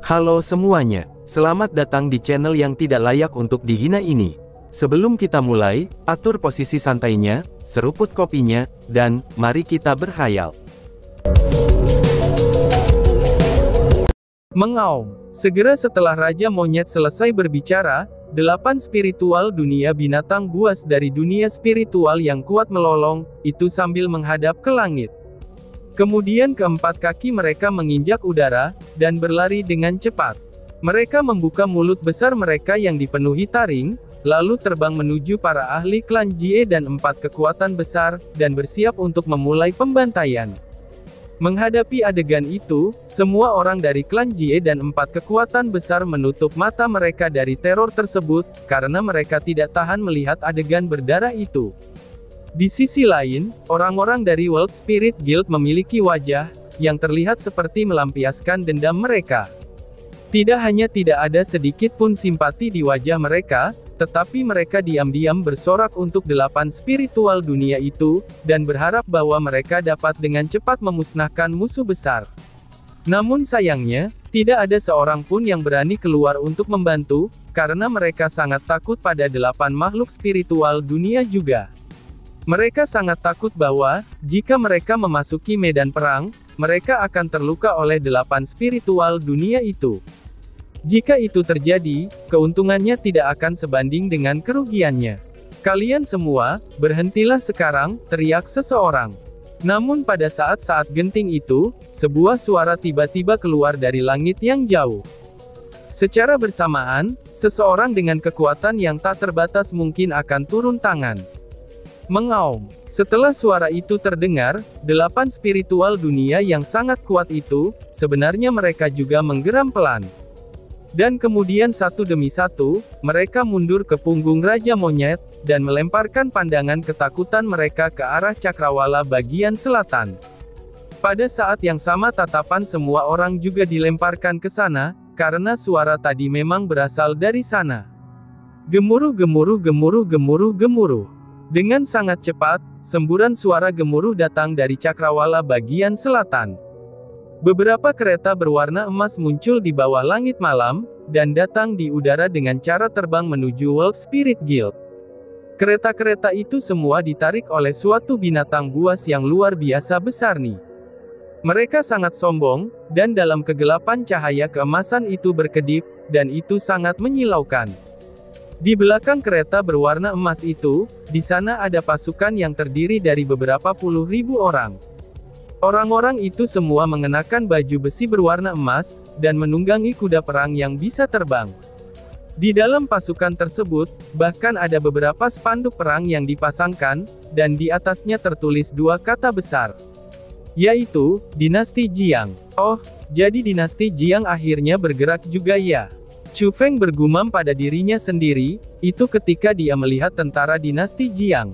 Halo semuanya, selamat datang di channel yang tidak layak untuk dihina ini. Sebelum kita mulai, atur posisi santainya, seruput kopinya, dan mari kita berhayal. Mengaum. Segera setelah Raja Monyet selesai berbicara, 8 spiritual dunia binatang buas dari dunia spiritual yang kuat melolong, itu sambil menghadap ke langit. Kemudian keempat kaki mereka menginjak udara, dan berlari dengan cepat. Mereka membuka mulut besar mereka yang dipenuhi taring, lalu terbang menuju para ahli klan Jie dan 4 kekuatan besar, dan bersiap untuk memulai pembantaian. Menghadapi adegan itu, semua orang dari klan Jie dan 4 kekuatan besar menutup mata mereka dari teror tersebut, karena mereka tidak tahan melihat adegan berdarah itu. Di sisi lain, orang-orang dari World Spirit Guild memiliki wajah yang terlihat seperti melampiaskan dendam mereka. Tidak hanya tidak ada sedikit pun simpati di wajah mereka, tetapi mereka diam-diam bersorak untuk 8 spiritual dunia itu, dan berharap bahwa mereka dapat dengan cepat memusnahkan musuh besar. Namun sayangnya, tidak ada seorang pun yang berani keluar untuk membantu, karena mereka sangat takut pada 8 makhluk spiritual dunia juga. Mereka sangat takut bahwa, jika mereka memasuki medan perang, mereka akan terluka oleh 8 spiritual dunia itu. Jika itu terjadi, keuntungannya tidak akan sebanding dengan kerugiannya. Kalian semua, berhentilah sekarang, teriak seseorang. Namun pada saat-saat genting itu, sebuah suara tiba-tiba keluar dari langit yang jauh. Secara bersamaan, seseorang dengan kekuatan yang tak terbatas mungkin akan turun tangan. Mengaum. Setelah suara itu terdengar, 8 spiritual dunia yang sangat kuat itu, sebenarnya mereka juga menggeram pelan. Dan kemudian satu demi satu, mereka mundur ke punggung Raja Monyet, dan melemparkan pandangan ketakutan mereka ke arah cakrawala bagian selatan. Pada saat yang sama tatapan semua orang juga dilemparkan ke sana, karena suara tadi memang berasal dari sana. Gemuruh gemuruh gemuruh gemuruh gemuruh. Dengan sangat cepat, semburan suara gemuruh datang dari cakrawala bagian selatan. Beberapa kereta berwarna emas muncul di bawah langit malam, dan datang di udara dengan cara terbang menuju World Spirit Guild. Kereta-kereta itu semua ditarik oleh suatu binatang buas yang luar biasa besar nih. Mereka sangat sombong, dan dalam kegelapan cahaya keemasan itu berkedip, dan itu sangat menyilaukan. Di belakang kereta berwarna emas itu, di sana ada pasukan yang terdiri dari beberapa puluh ribu orang. Orang-orang itu semua mengenakan baju besi berwarna emas, dan menunggangi kuda perang yang bisa terbang. Di dalam pasukan tersebut, bahkan ada beberapa spanduk perang yang dipasangkan, dan di atasnya tertulis 2 kata besar. Yaitu, Dinasti Jiang. Oh, jadi Dinasti Jiang akhirnya bergerak juga ya. Chu Feng bergumam pada dirinya sendiri, itu ketika dia melihat tentara dinasti Jiang.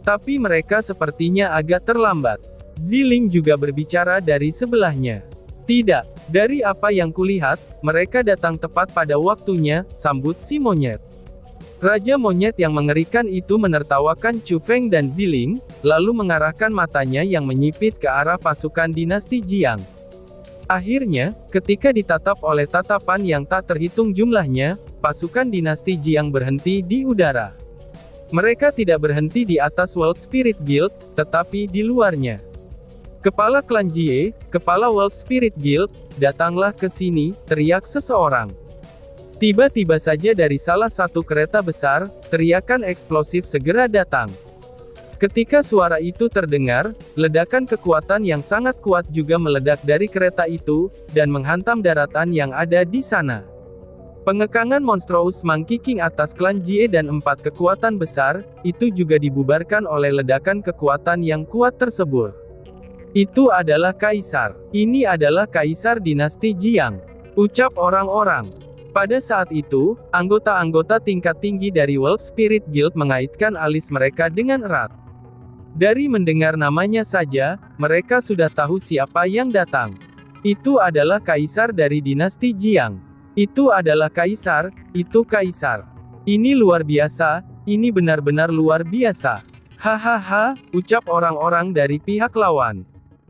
Tapi mereka sepertinya agak terlambat. Ziling juga berbicara dari sebelahnya. Tidak, dari apa yang kulihat, mereka datang tepat pada waktunya, sambut si monyet. Raja Monyet yang mengerikan itu menertawakan Chu Feng dan Ziling, lalu mengarahkan matanya yang menyipit ke arah pasukan dinasti Jiang. Akhirnya, ketika ditatap oleh tatapan yang tak terhitung jumlahnya, pasukan dinasti Jiang berhenti di udara. Mereka tidak berhenti di atas World Spirit Guild, tetapi di luarnya. Kepala klan Jie, kepala World Spirit Guild, datanglah ke sini, teriak seseorang. Tiba-tiba saja dari salah satu kereta besar, teriakan eksplosif segera datang. Ketika suara itu terdengar, ledakan kekuatan yang sangat kuat juga meledak dari kereta itu, dan menghantam daratan yang ada di sana. Pengekangan monstrous Monkey King atas klan Jie dan 4 kekuatan besar, itu juga dibubarkan oleh ledakan kekuatan yang kuat tersebut. Itu adalah Kaisar. Ini adalah Kaisar dinasti Jiang. Ucap orang-orang. Pada saat itu, anggota-anggota tingkat tinggi dari World Spirit Guild mengaitkan alis mereka dengan erat. Dari mendengar namanya saja, mereka sudah tahu siapa yang datang. Itu adalah Kaisar dari dinasti Jiang. Itu adalah Kaisar, itu Kaisar. Ini luar biasa, ini benar-benar luar biasa. Hahaha, ucap orang-orang dari pihak lawan.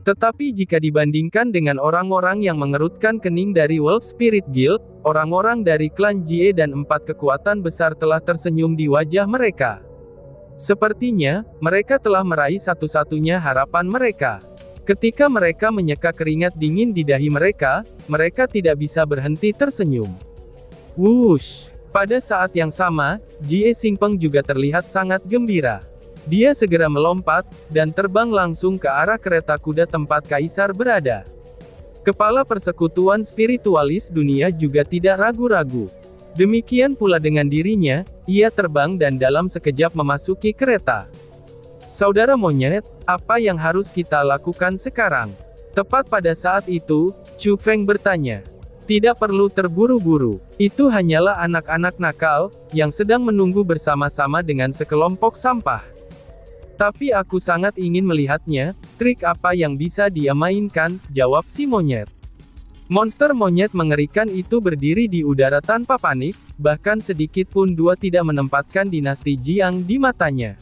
Tetapi jika dibandingkan dengan orang-orang yang mengerutkan kening dari World Spirit Guild, orang-orang dari klan Jie dan 4 kekuatan besar telah tersenyum di wajah mereka. Sepertinya, mereka telah meraih satu-satunya harapan mereka. Ketika mereka menyeka keringat dingin di dahi mereka, mereka tidak bisa berhenti tersenyum. Wush! Pada saat yang sama, Jie Xingpeng juga terlihat sangat gembira. Dia segera melompat, dan terbang langsung ke arah kereta kuda tempat Kaisar berada. Kepala Persekutuan Spiritualis Dunia juga tidak ragu-ragu. Demikian pula dengan dirinya, ia terbang dan dalam sekejap memasuki kereta. Saudara monyet, apa yang harus kita lakukan sekarang? Tepat pada saat itu, Chu Feng bertanya. Tidak perlu terburu-buru. Itu hanyalah anak-anak nakal, yang sedang menunggu bersama-sama dengan sekelompok sampah. Tapi aku sangat ingin melihatnya, trik apa yang bisa dia mainkan, jawab si monyet. Monster monyet mengerikan itu berdiri di udara tanpa panik, bahkan sedikit pun dia tidak menempatkan dinasti Jiang di matanya.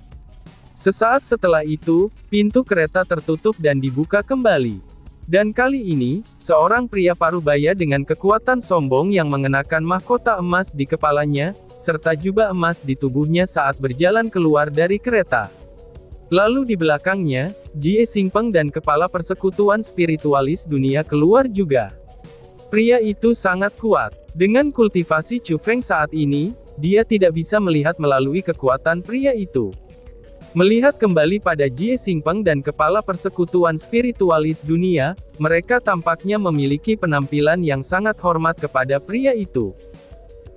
Sesaat setelah itu, pintu kereta tertutup dan dibuka kembali. Dan kali ini, seorang pria parubaya dengan kekuatan sombong yang mengenakan mahkota emas di kepalanya, serta jubah emas di tubuhnya saat berjalan keluar dari kereta. Lalu di belakangnya, Jie Xingpeng dan Kepala Persekutuan Spiritualis Dunia keluar juga. Pria itu sangat kuat. Dengan kultivasi Chu Feng saat ini, dia tidak bisa melihat melalui kekuatan pria itu. Melihat kembali pada Jie Xingpeng dan Kepala Persekutuan Spiritualis Dunia, mereka tampaknya memiliki penampilan yang sangat hormat kepada pria itu.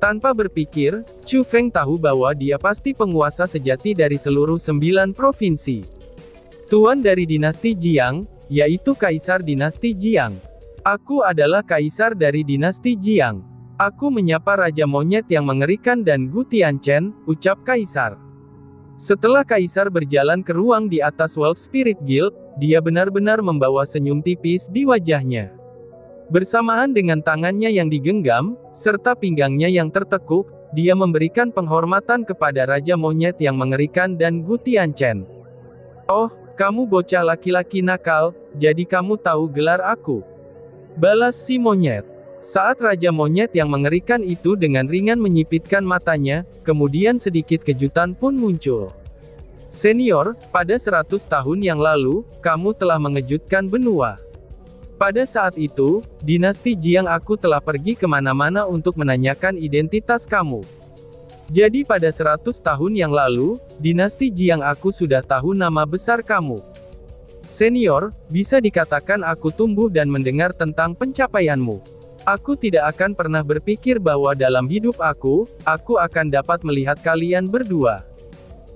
Tanpa berpikir, Chu Feng tahu bahwa dia pasti penguasa sejati dari seluruh 9 provinsi. Tuan dari dinasti Jiang, yaitu Kaisar dinasti Jiang. Aku adalah Kaisar dari dinasti Jiang. Aku menyapa Raja Monyet yang mengerikan dan Gu Tianchen, ucap Kaisar. Setelah Kaisar berjalan ke ruang di atas World Spirit Guild, dia benar-benar membawa senyum tipis di wajahnya. Bersamaan dengan tangannya yang digenggam, serta pinggangnya yang tertekuk, dia memberikan penghormatan kepada Raja Monyet yang mengerikan dan Gu Tianchen. Oh, kamu bocah laki-laki nakal, jadi kamu tahu gelar aku. Balas si monyet. Saat Raja Monyet yang mengerikan itu dengan ringan menyipitkan matanya, kemudian sedikit kejutan pun muncul. Senior, pada 100 tahun yang lalu, kamu telah mengejutkan benua. Pada saat itu, dinasti Jiang aku telah pergi kemana-mana untuk menanyakan identitas kamu. Jadi pada 100 tahun yang lalu, dinasti Jiang aku sudah tahu nama besar kamu. Senior, bisa dikatakan aku tumbuh dan mendengar tentang pencapaianmu. Aku tidak akan pernah berpikir bahwa dalam hidup aku akan dapat melihat kalian berdua.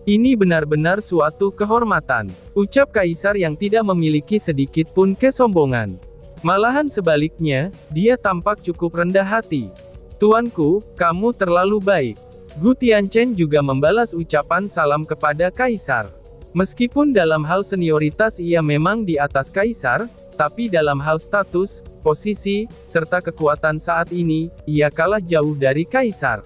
Ini benar-benar suatu kehormatan, ucap Kaisar yang tidak memiliki sedikit pun kesombongan. Malahan sebaliknya, dia tampak cukup rendah hati. Tuanku, kamu terlalu baik. Gu Tianchen juga membalas ucapan salam kepada Kaisar. Meskipun dalam hal senioritas ia memang di atas Kaisar, tapi dalam hal status, posisi, serta kekuatan saat ini, ia kalah jauh dari Kaisar.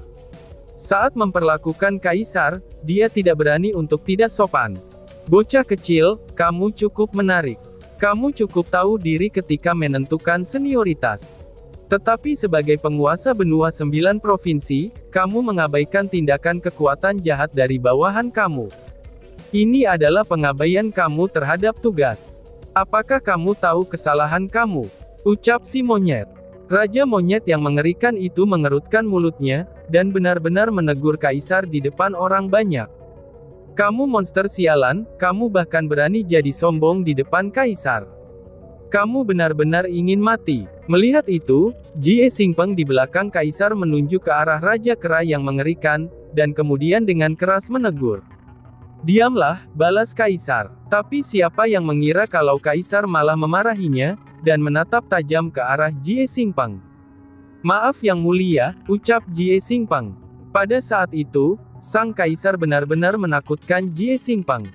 Saat memperlakukan Kaisar, dia tidak berani untuk tidak sopan. Bocah kecil, kamu cukup menarik. Kamu cukup tahu diri ketika menentukan senioritas. Tetapi sebagai penguasa benua 9 provinsi, kamu mengabaikan tindakan kekuatan jahat dari bawahan kamu. Ini adalah pengabaian kamu terhadap tugas. Apakah kamu tahu kesalahan kamu? Ucap si monyet. Raja Monyet yang mengerikan itu mengerutkan mulutnya, dan benar-benar menegur Kaisar di depan orang banyak. Kamu monster sialan, kamu bahkan berani jadi sombong di depan Kaisar. Kamu benar-benar ingin mati. Melihat itu, Jie Xingpeng di belakang Kaisar menunjuk ke arah Raja Kera yang mengerikan, dan kemudian dengan keras menegur. Diamlah, balas Kaisar. Tapi siapa yang mengira kalau Kaisar malah memarahinya, dan menatap tajam ke arah Jie Xingpeng. Maaf yang mulia, ucap Jie Xingpeng. Pada saat itu, sang Kaisar benar-benar menakutkan Jie Xingpeng.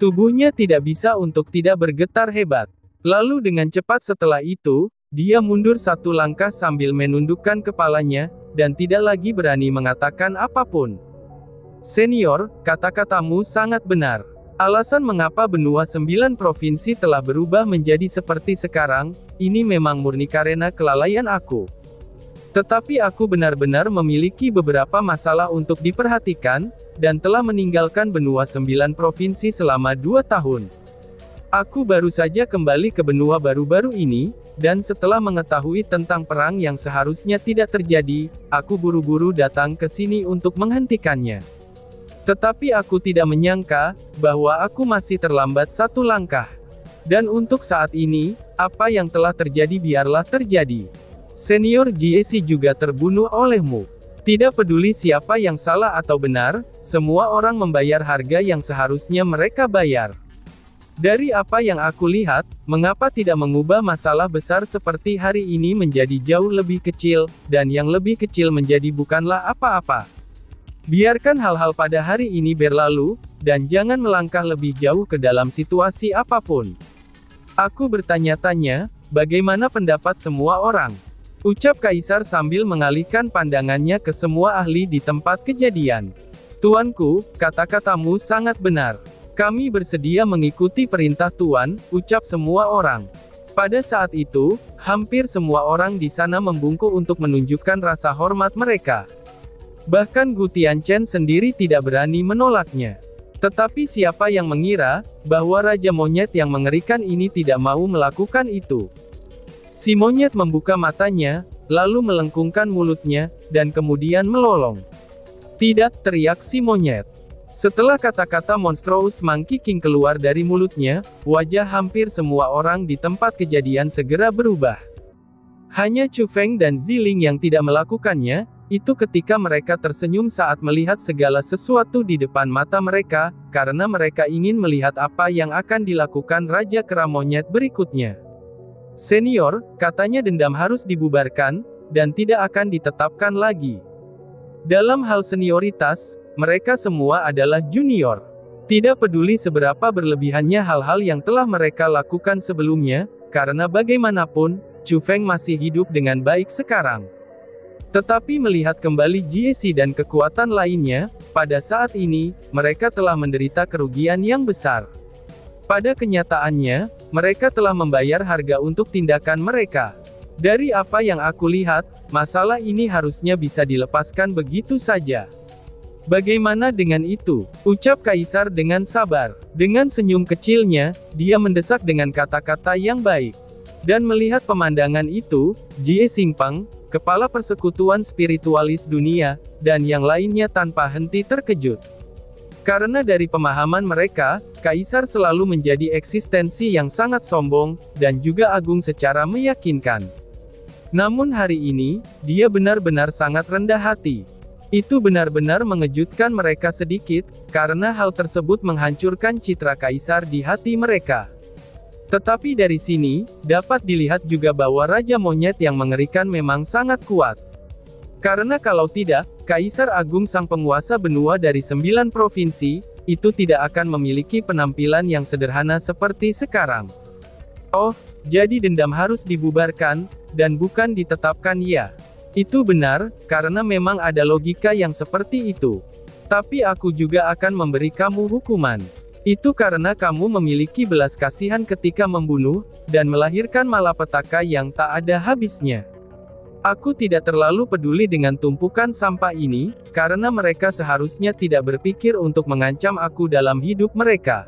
Tubuhnya tidak bisa untuk tidak bergetar hebat. Lalu dengan cepat setelah itu, dia mundur satu langkah sambil menundukkan kepalanya, dan tidak lagi berani mengatakan apapun. Senior, kata-katamu sangat benar. Alasan mengapa benua 9 provinsi telah berubah menjadi seperti sekarang, ini memang murni karena kelalaian aku. Tetapi aku benar-benar memiliki beberapa masalah untuk diperhatikan, dan telah meninggalkan benua 9 provinsi selama 2 tahun. Aku baru saja kembali ke benua baru-baru ini, dan setelah mengetahui tentang perang yang seharusnya tidak terjadi, aku buru-buru datang ke sini untuk menghentikannya. Tetapi aku tidak menyangka, bahwa aku masih terlambat satu langkah. Dan untuk saat ini, apa yang telah terjadi biarlah terjadi. Senior Jesse juga terbunuh olehmu. Tidak peduli siapa yang salah atau benar, semua orang membayar harga yang seharusnya mereka bayar. Dari apa yang aku lihat, mengapa tidak mengubah masalah besar seperti hari ini menjadi jauh lebih kecil, dan yang lebih kecil menjadi bukanlah apa-apa. Biarkan hal-hal pada hari ini berlalu, dan jangan melangkah lebih jauh ke dalam situasi apapun. Aku bertanya-tanya, bagaimana pendapat semua orang? Ucap Kaisar sambil mengalihkan pandangannya ke semua ahli di tempat kejadian. Tuanku, kata-katamu sangat benar. Kami bersedia mengikuti perintah Tuan, ucap semua orang. Pada saat itu, hampir semua orang di sana membungkuk untuk menunjukkan rasa hormat mereka. Bahkan Gu Tianchen sendiri tidak berani menolaknya. Tetapi siapa yang mengira, bahwa Raja Monyet yang mengerikan ini tidak mau melakukan itu? Si monyet membuka matanya, lalu melengkungkan mulutnya, dan kemudian melolong. Tidak, teriak si monyet. Setelah kata-kata Monstrous Monkey King keluar dari mulutnya, wajah hampir semua orang di tempat kejadian segera berubah. Hanya Chu Feng dan Ziling yang tidak melakukannya, itu ketika mereka tersenyum saat melihat segala sesuatu di depan mata mereka, karena mereka ingin melihat apa yang akan dilakukan Raja Kera Monyet berikutnya. Senior, katanya dendam harus dibubarkan, dan tidak akan ditetapkan lagi. Dalam hal senioritas, mereka semua adalah junior. Tidak peduli seberapa berlebihannya hal-hal yang telah mereka lakukan sebelumnya, karena bagaimanapun, Chu Feng masih hidup dengan baik sekarang. Tetapi melihat kembali Jesse dan kekuatan lainnya, pada saat ini, mereka telah menderita kerugian yang besar. Pada kenyataannya, mereka telah membayar harga untuk tindakan mereka. Dari apa yang aku lihat, masalah ini harusnya bisa dilepaskan begitu saja. Bagaimana dengan itu? Ucap Kaisar dengan sabar. Dengan senyum kecilnya, dia mendesak dengan kata-kata yang baik. Dan melihat pemandangan itu, Jie Xingpeng, kepala persekutuan spiritualis dunia, dan yang lainnya tanpa henti terkejut. Karena dari pemahaman mereka, Kaisar selalu menjadi eksistensi yang sangat sombong, dan juga agung secara meyakinkan. Namun hari ini, dia benar-benar sangat rendah hati. Itu benar-benar mengejutkan mereka sedikit, karena hal tersebut menghancurkan citra Kaisar di hati mereka. Tetapi dari sini, dapat dilihat juga bahwa Raja Monyet yang mengerikan memang sangat kuat. Karena kalau tidak, Kaisar Agung sang penguasa benua dari 9 provinsi, itu tidak akan memiliki penampilan yang sederhana seperti sekarang. Oh, jadi dendam harus dibubarkan, dan bukan ditetapkan ya. Itu benar, karena memang ada logika yang seperti itu. Tapi aku juga akan memberi kamu hukuman. Itu karena kamu memiliki belas kasihan ketika membunuh, dan melahirkan malapetaka yang tak ada habisnya. Aku tidak terlalu peduli dengan tumpukan sampah ini, karena mereka seharusnya tidak berpikir untuk mengancam aku dalam hidup mereka.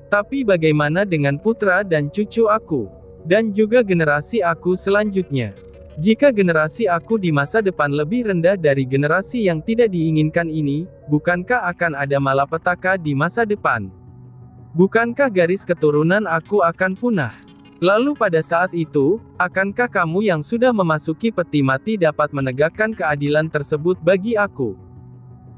Tapi bagaimana dengan putra dan cucu aku? Dan juga generasi aku selanjutnya? Jika generasi aku di masa depan lebih rendah dari generasi yang tidak diinginkan ini, bukankah akan ada malapetaka di masa depan? Bukankah garis keturunan aku akan punah? Lalu pada saat itu, akankah kamu yang sudah memasuki peti mati dapat menegakkan keadilan tersebut bagi aku?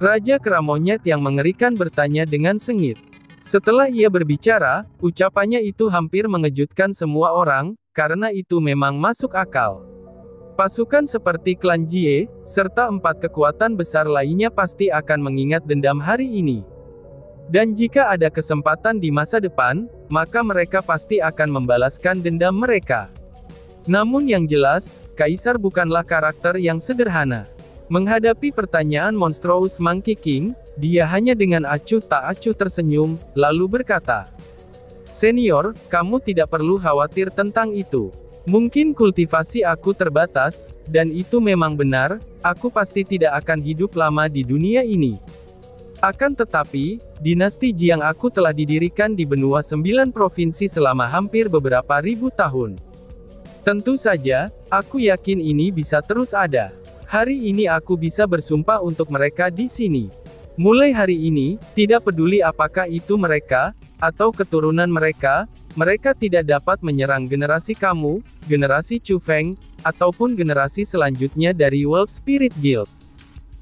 Raja Kera Monyet yang mengerikan bertanya dengan sengit. Setelah ia berbicara, ucapannya itu hampir mengejutkan semua orang, karena itu memang masuk akal. Pasukan seperti klan Jie, serta 4 kekuatan besar lainnya pasti akan mengingat dendam hari ini. Dan jika ada kesempatan di masa depan, maka mereka pasti akan membalaskan dendam mereka. Namun yang jelas, Kaisar bukanlah karakter yang sederhana. Menghadapi pertanyaan Monstrous Monkey King, Dia hanya dengan acuh tak acuh tersenyum, lalu berkata, "Senior, kamu tidak perlu khawatir tentang itu. Mungkin kultivasi aku terbatas, dan itu memang benar, aku pasti tidak akan hidup lama di dunia ini. Akan tetapi, dinasti Jiang aku telah didirikan di benua 9 provinsi selama hampir beberapa ribu tahun. Tentu saja, aku yakin ini bisa terus ada. Hari ini aku bisa bersumpah untuk mereka di sini. Mulai hari ini, tidak peduli apakah itu mereka, atau keturunan mereka, mereka tidak dapat menyerang generasi kamu, generasi Chu Feng, ataupun generasi selanjutnya dari World Spirit Guild.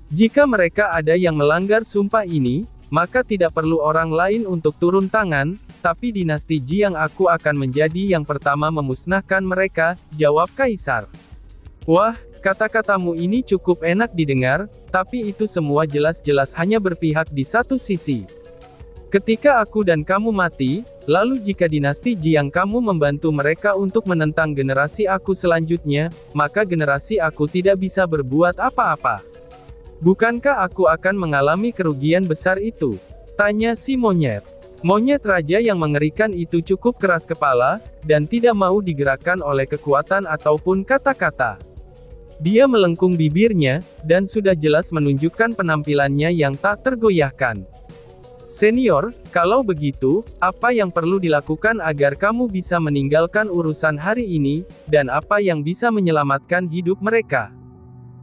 Jika mereka ada yang melanggar sumpah ini, maka tidak perlu orang lain untuk turun tangan, tapi dinasti Jiang aku akan menjadi yang pertama memusnahkan mereka," jawab Kaisar. "Wah, kata-katamu ini cukup enak didengar, tapi itu semua jelas-jelas hanya berpihak di satu sisi. Ketika aku dan kamu mati, lalu jika dinasti Jiang kamu membantu mereka untuk menentang generasi aku selanjutnya, maka generasi aku tidak bisa berbuat apa-apa. Bukankah aku akan mengalami kerugian besar itu?" tanya si monyet. Monyet raja yang mengerikan itu cukup keras kepala, dan tidak mau digerakkan oleh kekuatan ataupun kata-kata. Dia melengkung bibirnya, dan sudah jelas menunjukkan penampilannya yang tak tergoyahkan. "Senior, kalau begitu, apa yang perlu dilakukan agar kamu bisa meninggalkan urusan hari ini, dan apa yang bisa menyelamatkan hidup mereka?"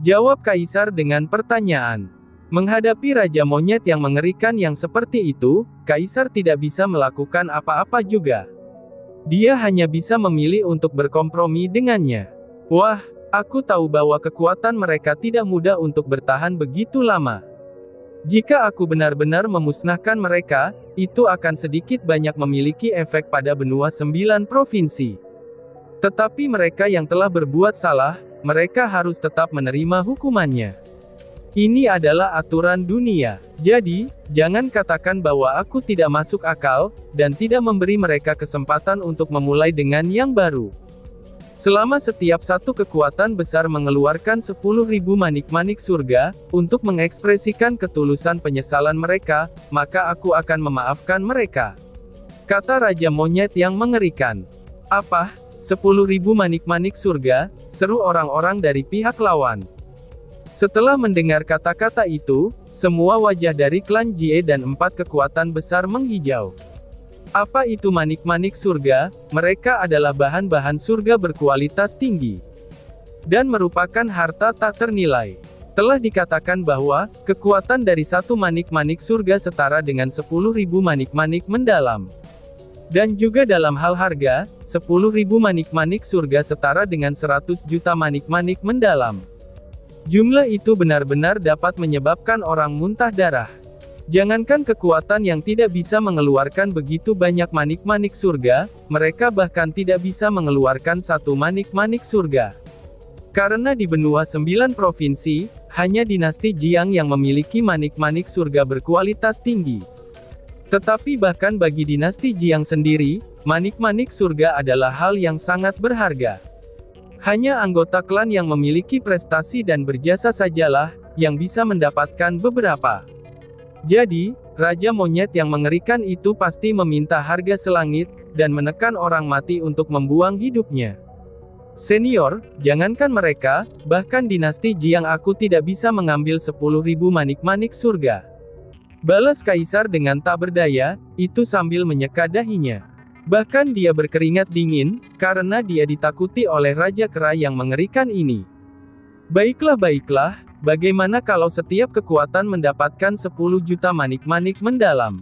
jawab Kaisar dengan pertanyaan. Menghadapi Raja Monyet yang mengerikan yang seperti itu, Kaisar tidak bisa melakukan apa-apa juga. Dia hanya bisa memilih untuk berkompromi dengannya. "Wah, aku tahu bahwa kekuatan mereka tidak mudah untuk bertahan begitu lama. Jika aku benar-benar memusnahkan mereka, itu akan sedikit banyak memiliki efek pada benua 9 provinsi. Tetapi mereka yang telah berbuat salah, mereka harus tetap menerima hukumannya. Ini adalah aturan dunia. Jadi, jangan katakan bahwa aku tidak masuk akal, dan tidak memberi mereka kesempatan untuk memulai dengan yang baru. Selama setiap satu kekuatan besar mengeluarkan 10.000 manik-manik surga, untuk mengekspresikan ketulusan penyesalan mereka, maka aku akan memaafkan mereka," kata Raja Monyet yang mengerikan. "Apa? 10.000 manik-manik surga?" seru orang-orang dari pihak lawan. Setelah mendengar kata-kata itu, semua wajah dari klan Jie dan 4 kekuatan besar menghijau. Apa itu manik-manik surga? Mereka adalah bahan-bahan surga berkualitas tinggi, dan merupakan harta tak ternilai. Telah dikatakan bahwa, kekuatan dari satu manik-manik surga setara dengan 10.000 manik-manik mendalam. Dan juga dalam hal harga, 10.000 manik-manik surga setara dengan 100 juta manik-manik mendalam. Jumlah itu benar-benar dapat menyebabkan orang muntah darah. Jangankan kekuatan yang tidak bisa mengeluarkan begitu banyak manik-manik surga, mereka bahkan tidak bisa mengeluarkan satu manik-manik surga. Karena di benua 9 provinsi, hanya dinasti Jiang yang memiliki manik-manik surga berkualitas tinggi. Tetapi bahkan bagi dinasti Jiang sendiri, manik-manik surga adalah hal yang sangat berharga. Hanya anggota klan yang memiliki prestasi dan berjasa sajalah, yang bisa mendapatkan beberapa. Jadi, Raja Monyet yang mengerikan itu pasti meminta harga selangit, dan menekan orang mati untuk membuang hidupnya. "Senior, jangankan mereka, bahkan dinasti Jiang aku tidak bisa mengambil 10.000 manik-manik surga," balas Kaisar dengan tak berdaya, itu sambil menyeka dahinya. Bahkan dia berkeringat dingin, karena dia ditakuti oleh Raja Kera yang mengerikan ini. Baiklah, bagaimana kalau setiap kekuatan mendapatkan 10 juta manik-manik mendalam?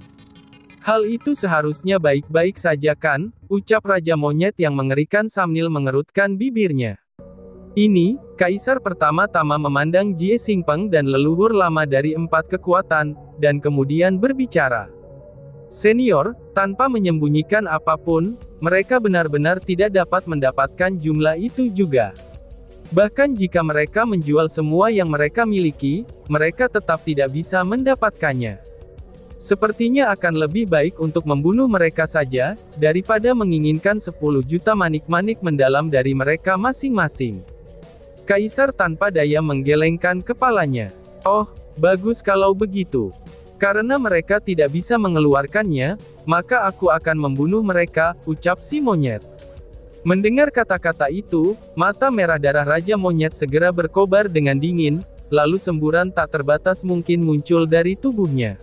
Hal itu seharusnya baik-baik saja kan, ucap Raja Monyet yang mengerikan sambil mengerutkan bibirnya. Ini, Kaisar pertama-tama memandang Jie Xingpeng dan leluhur lama dari 4 kekuatan, dan kemudian berbicara. "Senior, tanpa menyembunyikan apapun, mereka benar-benar tidak dapat mendapatkan jumlah itu juga. Bahkan jika mereka menjual semua yang mereka miliki, mereka tetap tidak bisa mendapatkannya. Sepertinya akan lebih baik untuk membunuh mereka saja, daripada menginginkan 10 juta manik-manik mendalam dari mereka masing-masing." Kaisar tanpa daya menggelengkan kepalanya. "Oh, bagus kalau begitu. Karena mereka tidak bisa mengeluarkannya, maka aku akan membunuh mereka, ucap si monyet. Mendengar kata-kata itu, mata merah darah Raja Monyet segera berkobar dengan dingin, lalu semburan tak terbatas mungkin muncul dari tubuhnya.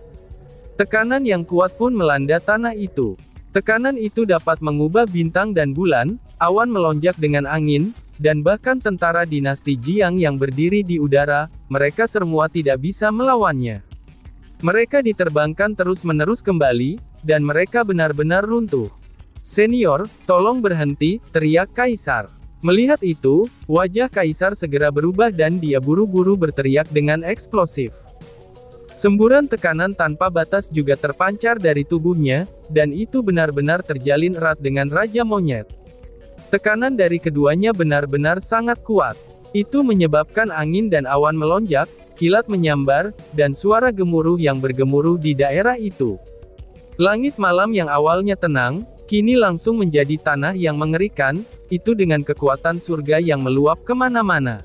Tekanan yang kuat pun melanda tanah itu. Tekanan itu dapat mengubah bintang dan bulan, awan melonjak dengan angin, dan bahkan tentara dinasti Jiang yang berdiri di udara, mereka semua tidak bisa melawannya. Mereka diterbangkan terus-menerus kembali, dan mereka benar-benar runtuh. "Senior, tolong berhenti," teriak Kaisar. Melihat itu, wajah Kaisar segera berubah dan dia buru-buru berteriak dengan eksplosif. Semburan tekanan tanpa batas juga terpancar dari tubuhnya, dan itu benar-benar terjalin erat dengan Raja Monyet. Tekanan dari keduanya benar-benar sangat kuat. Itu menyebabkan angin dan awan melonjak, kilat menyambar, dan suara gemuruh yang bergemuruh di daerah itu. Langit malam yang awalnya tenang, kini langsung menjadi tanah yang mengerikan, itu dengan kekuatan surga yang meluap kemana-mana.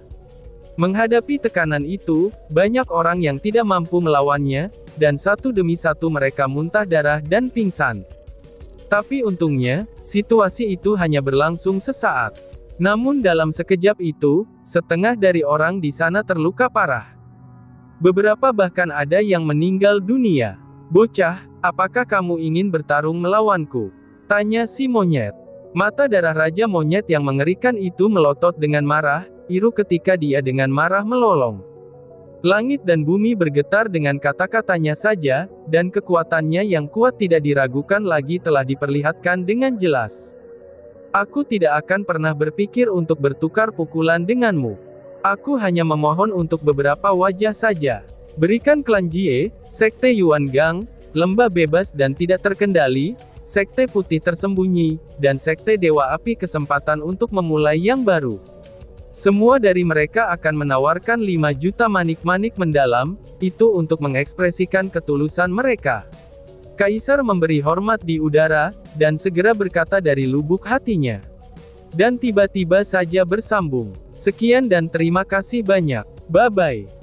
Menghadapi tekanan itu, banyak orang yang tidak mampu melawannya, dan satu demi satu mereka muntah darah dan pingsan. Tapi untungnya, situasi itu hanya berlangsung sesaat. Namun dalam sekejap itu, setengah dari orang di sana terluka parah. Beberapa bahkan ada yang meninggal dunia. "Bocah, apakah kamu ingin bertarung melawanku?" tanya si monyet. Mata darah Raja Monyet yang mengerikan itu melotot dengan marah, iru ketika dia dengan marah melolong. Langit dan bumi bergetar dengan kata-katanya saja, dan kekuatannya yang kuat tidak diragukan lagi telah diperlihatkan dengan jelas. "Aku tidak akan pernah berpikir untuk bertukar pukulan denganmu. Aku hanya memohon untuk beberapa wajah saja. Berikan klan Jie, Sekte Yuan Gang, Lembah Bebas dan Tidak Terkendali, Sekte Putih Tersembunyi, dan Sekte Dewa Api kesempatan untuk memulai yang baru. Semua dari mereka akan menawarkan 5 juta manik-manik mendalam, itu untuk mengekspresikan ketulusan mereka." Kaisar memberi hormat di udara, dan segera berkata dari lubuk hatinya. Dan tiba-tiba saja bersambung. "Sekian dan terima kasih banyak. Bye-bye."